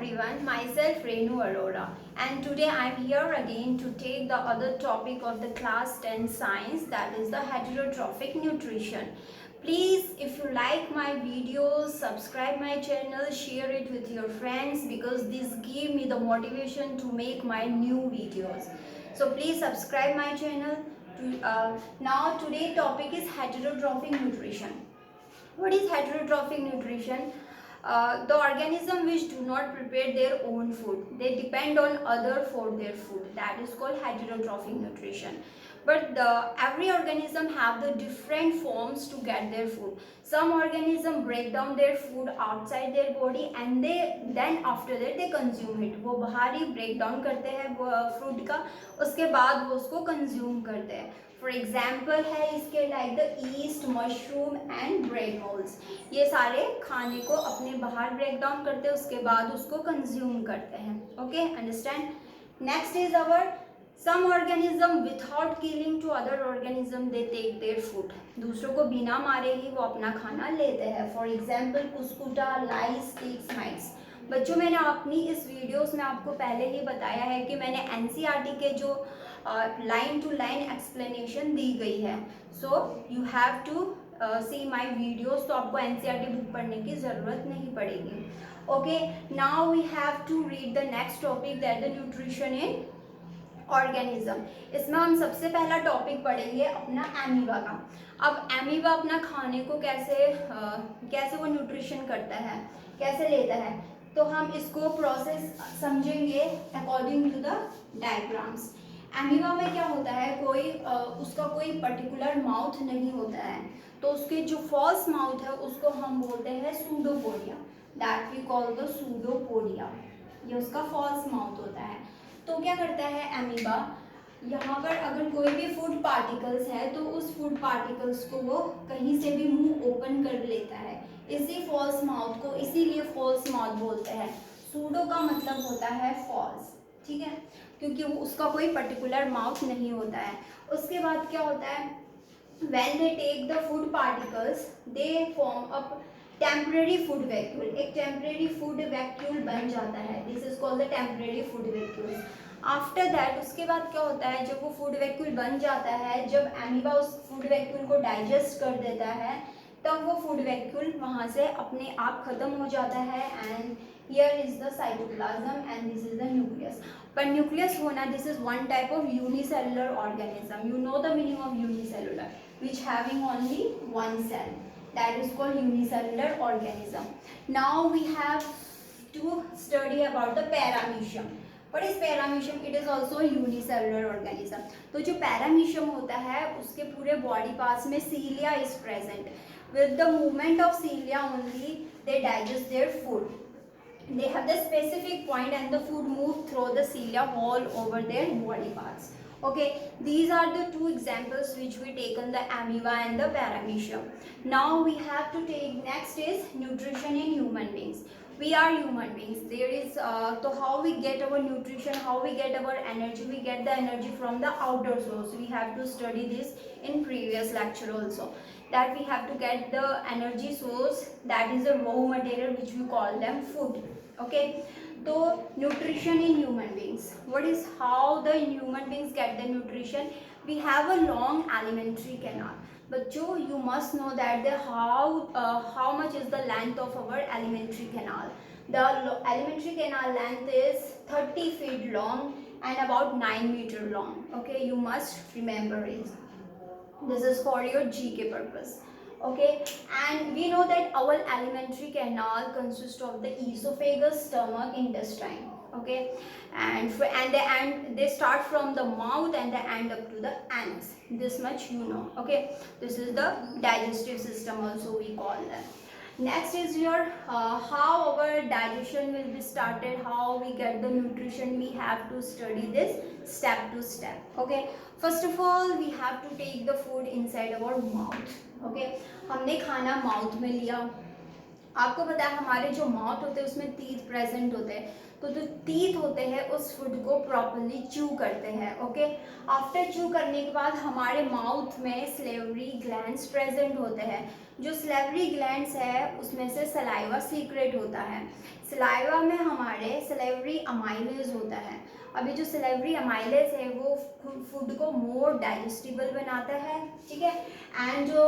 everyone, myself Renu Arora, and today I'm here again to take the other topic of the class 10 science, that is the heterotrophic nutrition. Please, if you like my videos, subscribe my channel, share it with your friends because this give me the motivation to make my new videos. So please subscribe my channel. Now today topic is heterotrophic nutrition. What is heterotrophic nutrition? The organism which do not prepare their own food, they depend on other for their food, that is called heterotrophic nutrition. But every organism have the different forms to get their food. Some organism break down their food outside their body and they then after that they consume it. वो बाहर ही break down करते हैं fruit का, उसके बाद वो उसको consume करते हैं. फॉर एग्जाम्पल है इसके like the east, mushroom and bread moles. ये सारे खाने को अपने बाहर ब्रेक डाउन करते हैं, उसके बाद उसको कंज्यूम करते हैं. Okay, understand. Next is our some organism without killing to other organism they take their food. दूसरों को बिना मारे ही वो अपना खाना लेते हैं. For example cuscuta, lice, ticks, mites. बच्चों, मैंने अपनी इस वीडियोस में आपको पहले ही बताया है कि मैंने एनसीईआरटी के जो लाइन टू लाइन एक्सप्लेनेशन दी गई है, so you have to see my videos. तो आपको एनसीईआरटी बुक पढ़ने की ज़रूरत नहीं पड़ेगी. Okay, now we have to read the next topic that the nutrition in organism. इसमें हम सबसे पहला टॉपिक पढ़ेंगे अपना एमीबा का. अब एमीबा अपना खाने को कैसे वो न्यूट्रिशन करता है, कैसे लेता है, तो हम इसको प्रोसेस समझेंगे according to the diagrams. Amoeba में क्या होता है, उसका कोई पर्टिकुलर माउथ नहीं होता है, तो उसके जो फॉल्स माउथ है उसको हम बोलते हैं pseudopodia. That we call the pseudopodia. ये उसका फॉल्स माउथ होता है. तो क्या करता है एमीबा, यहाँ पर अगर कोई भी फूड पार्टिकल्स है तो उस फूड पार्टिकल्स को वो कहीं से भी मुंह ओपन कर लेता है, इसी फॉल्स माउथ को इसीलिए फॉल्स माउथ बोलते हैं. सूडो का मतलब होता है फॉल्स, ठीक है, क्योंकि वो उसका कोई पर्टिकुलर माउथ नहीं होता है. उसके बाद क्या होता है, when they take the food particles they form up temporary food vacuole. एक टेम्परेरी फूड वैक्यूल बन जाता है. This is called the temporary food vacuole. After that उसके बाद क्या होता है, जब वो फूड वैक्यूल बन जाता है, जब एमीबा उस फूड वैक्यूल को डाइजेस्ट कर देता है, तब वो फूड वैक्यूल वहाँ से अपने आप खत्म हो जाता है. And here is the cytoplasm and this is the nucleus. पर न्यूक्लियस होना, this is one type of unicellular organism. You know the meaning of unicellular, which having only one cell, that is called unicellular organism. Now we have to study about the paramecium. What is paramecium? It is also a unicellular organism. तो जो paramecium होता है उसके पूरे body parts में cilia is present. With the movement of cilia only they digest their food. They have the specific point and the food move through the cilia all over their body parts. Okay, these are the two examples which we taken, the amoeba and the paramecium. Now we have to take next is nutrition in human beings. We are human beings. There is so how we get our nutrition, how we get our energy. We get the energy from the outer source. We have to study this in previous lecture also, that we have to get the energy source, that is the raw material which we call them food. Okay, तो nutrition in human beings. What is how the human beings get the nutrition? We have a long alimentary canal. बच्चों, you must know that the how much is the length of our alimentary canal. The alimentary canal length is 30 feet long and about 9 meter long. Okay, you must remember it. This is for your GK purpose. Okay, and we know that our alimentary canal consists of the esophagus, stomach, intestine. Okay, and they start from the mouth and they end up to the anus. This much you know. Okay, this is the digestive system also we call them. Next is your how our digestion will be started, how we get the nutrition. We have to study this step to step. Okay, first of all we have to take the food inside our mouth. Okay, हमने खाना mouth में लिया. आपको पता है हमारे जो mouth होते हैं उसमें टीथ प्रेजेंट होते हैं, तो जो टीथ होते हैं उस फूड को प्रॉपरली च्यू करते हैं. ओके, आफ्टर च्यू करने के बाद हमारे माउथ में स्लेवरी ग्लैंड्स प्रेजेंट होते हैं. जो सलेवरी ग्लैंड्स है उसमें से सलाइवा सीक्रेट होता है। सलाइवा में हमारे सलेवरी अमाइलेज होता है। अभी जो सलेवरी अमाइलेज है वो फूड को मोर डाइजेस्टिबल बनाता है, ठीक है। एंड जो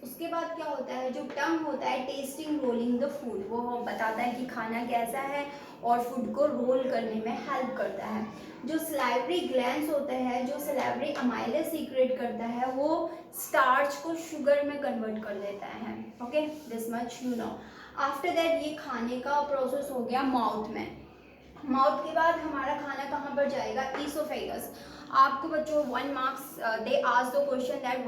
उसके बाद क्या होता है, जो टंग होता है टेस्टिंग रोलिंग द फूड, वो बताता है कि खाना कैसा है और फूड को रोल करने में हेल्प करता है। जो सलाइवरी ग्लैंड्स होते हैं, जो सलाइवरी अमाइलेज सीक्रेट करता है, वो स्टार्च को शुगर में कन्वर्ट कर देता है। Okay, this much you know. After that ये खाने का प्रोसेस हो गया माउथ में। माउथ के बाद हमारा खाना कहाँ पर जाएगा, ईसोफेगस। आपको बच्चों 1 marks they ask the question that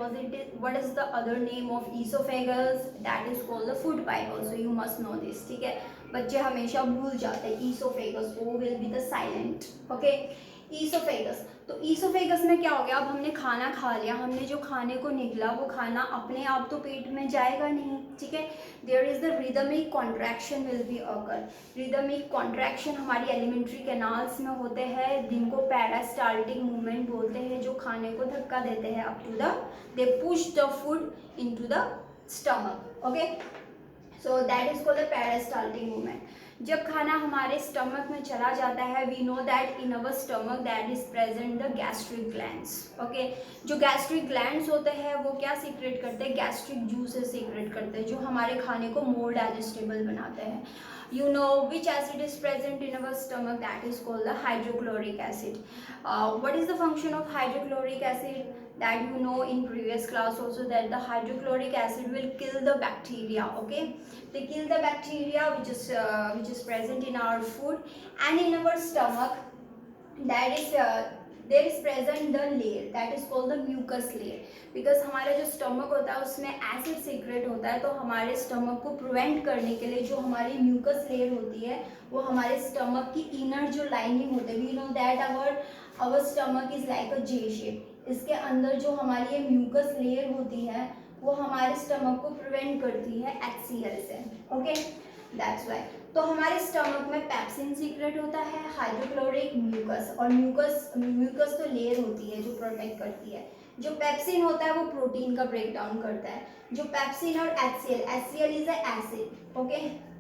what is the other name of oesophagus, that is called the food pipe also, you must know this, ठीक है। बच्चे हमेशा भूल जाते हैं ईसोफेगस, वो will be the silent, okay. Oesophagus, तो oesophagus में क्या हो गया, अब हमने खाना खा लिया, हमने जो खाने को निकला वो खाना अपने आप तो पेट में जाएगा नहीं, ठीक है। There is the rhythmic contraction will be occur. Rhythmic contraction हमारी एलिमेंट्री कैनाल्स में होते हैं, जिनको पेरिस्टाल्टिक मूवमेंट बोलते हैं, जो खाने को धक्का देते हैं up to the, they push the food into the stomach, okay. So that is called the peristaltic movement. जब खाना हमारे स्टमक में चला जाता है, we know that in our stomach that is present the gastric glands, okay. जो gastric glands होते हैं वो क्या सीक्रेट करते हैं, गैस्ट्रिक जूसेस सीक्रेट करते हैं, जो हमारे खाने को मोर डाइजेस्टेबल बनाते हैं। You know which acid is present in our stomach, that is called the hydrochloric acid. What is the function of hydrochloric acid, that you know in previous class also, that the hydrochloric acid will kill the bacteria, okay. They kill the bacteria which is present in our food and in our stomach. That is there is present the layer that is called the mucus layer, because हमारा जो stomach होता है उसमें acid secret होता है, तो हमारे stomach को प्रिवेंट करने के लिए जो हमारी म्यूकस लेयर होती है वो हमारे स्टमक की इनर जो लाइनिंग होती है, we know that our stomach is like a J shape. इसके अंदर जो हमारी ये म्यूकस लेयर होती है वो हमारे स्टमक को प्रिवेंट करती है HCl से, ओके, दैट्स वाई। तो हमारे स्टमक में पेप्सिन सीक्रेट होता है, हाइड्रोक्लोरिक, म्यूकस, और म्यूकस तो लेयर होती है जो प्रोटेक्ट करती है। जो पेप्सिन होता है वो प्रोटीन का ब्रेक डाउन करता है। जो पेप्सिन और HCl is a acid, okay.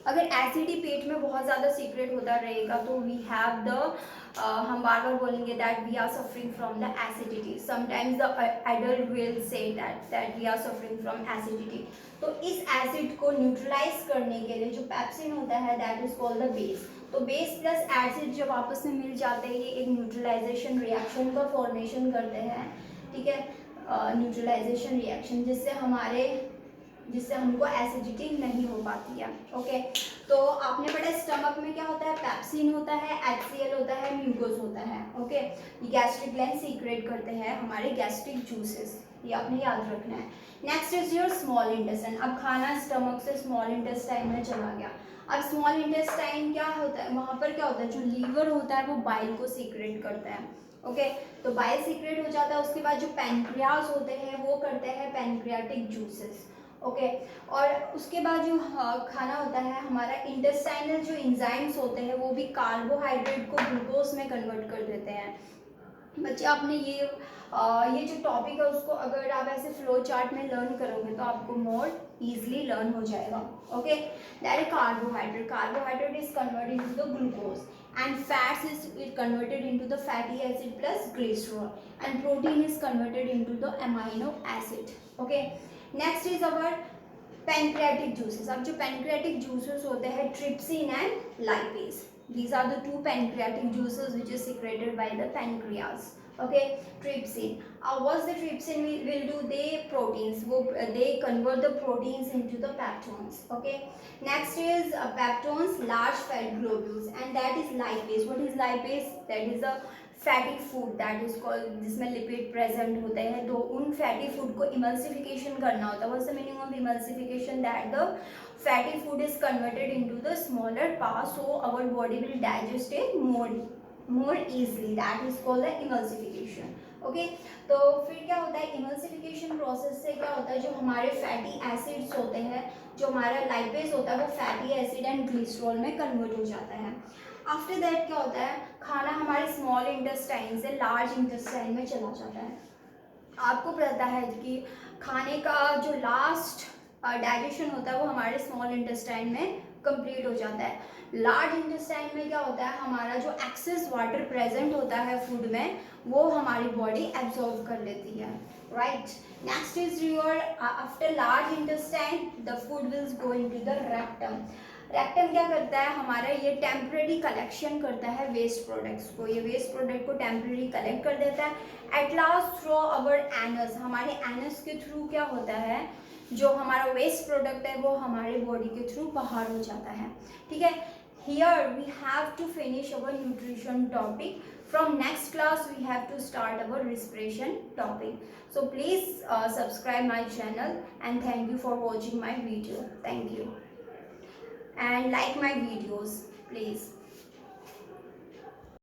अगर एसिड ही पेट में बहुत ज़्यादा सीक्रेट होता रहेगा तो वी हैव द हम बार बार बोलेंगे that we are suffering from the acidity. Sometimes the adult will say that we are suffering from acidity. तो इस एसिड को न्यूट्रलाइज करने के लिए जो पेप्सिन होता है that is called the base. तो बेस प्लस एसिड जब आपस में मिल जाते हैं ये एक न्यूट्रलाइजेशन रिएक्शन का फॉर्मेशन करते हैं, ठीक है, न्यूट्रलाइजेशन रिएक्शन, जिससे हमको एसिडिटी नहीं हो पाती है, ओके। तो आपने पढ़ा स्टमक में क्या होता है, पेप्सिन होता है, HCl होता है, म्यूकोस होता है, ओके। ये गैस्ट्रिक ग्लैंड सीक्रेट करते हैं हमारे गैस्ट्रिक जूसेस, ये आपने याद रखना है। Next is your small intestine. अब खाना स्टमक से स्मॉल इंटेस्टाइन में चला गया। अब स्मॉल इंटेस्टाइन क्या होता है, वहाँ पर क्या होता है, जो लीवर होता है वो बाइल को सीक्रेट करता है, ओके। तो बाइल सीक्रेट हो जाता है, उसके बाद जो पैनक्रियाज होते हैं वो करते हैं पैनक्रियाटिक जूसेस, ओके। और उसके बाद जो खाना होता है हमारा इंटेस्टाइनल जो एंजाइम्स होते हैं वो भी कार्बोहाइड्रेट को ग्लूकोज में कन्वर्ट कर देते हैं। बच्चे आपने ये जो टॉपिक है उसको अगर आप ऐसे फ्लो चार्ट में लर्न करोगे तो आपको मोर इजीली लर्न हो जाएगा, okay. That is carbohydrate is converted into the glucose and fats is converted into the fatty acid plus glycerol and protein is converted into the amino acid, okay. next is our pancreatic juices. अब जो pancreatic juices होते हैं trypsin and lipase, these are the two pancreatic juices which is secreted by the pancreas, okay. Trypsin, what's the trypsin will do, they convert the proteins into the peptones, okay. Next is peptones, large fat globules, and that is lipase. What is lipase? That is a fatty food that is called, जिसमें lipid present होते हैं। तो उन fatty food को emulsification करना होता है। What's the meaning of emulsification? That the fatty food is converted into the smaller parts so our body will digest it more easily, that is called the emulsification, okay. तो फिर क्या होता है, emulsification process से क्या होता है, जो हमारे फैटी एसिड्स होते हैं, जो हमारा लाइपेज होता है वो फैटी एसिड एंड ग्लिसरॉल में कन्वर्ट हो जाता है। आफ्टर दैट क्या होता है, खाना हमारे स्मॉल इंटेस्टाइन से लार्ज इंटेस्टाइन में चला जाता है। आपको पता है कि खाने का जो लास्ट डाइजेशन होता है वो हमारे स्मॉल इंटेस्टाइन में कंप्लीट हो जाता है। लार्ज इंटेस्टाइन में क्या होता है, हमारा जो एक्सेस वाटर प्रेजेंट होता है फूड में वो हमारी बॉडी एब्जॉर्ब कर लेती है, right. Next is your after large intestine the food will go into the rectum. Rectum क्या करता है, हमारा ये टेम्परेरी कलेक्शन करता है वेस्ट प्रोडक्ट्स को, ये वेस्ट प्रोडक्ट को टेम्परेरी कलेक्ट कर देता है। At last through our anus, हमारे एनस के थ्रू क्या होता है, जो हमारा वेस्ट प्रोडक्ट है वो हमारे बॉडी के थ्रू बाहर हो जाता है, ठीक है। Here we have to finish our nutrition topic. From next class we have to start our respiration topic. So please subscribe my channel and thank you for watching my video. Thank you and like my videos please.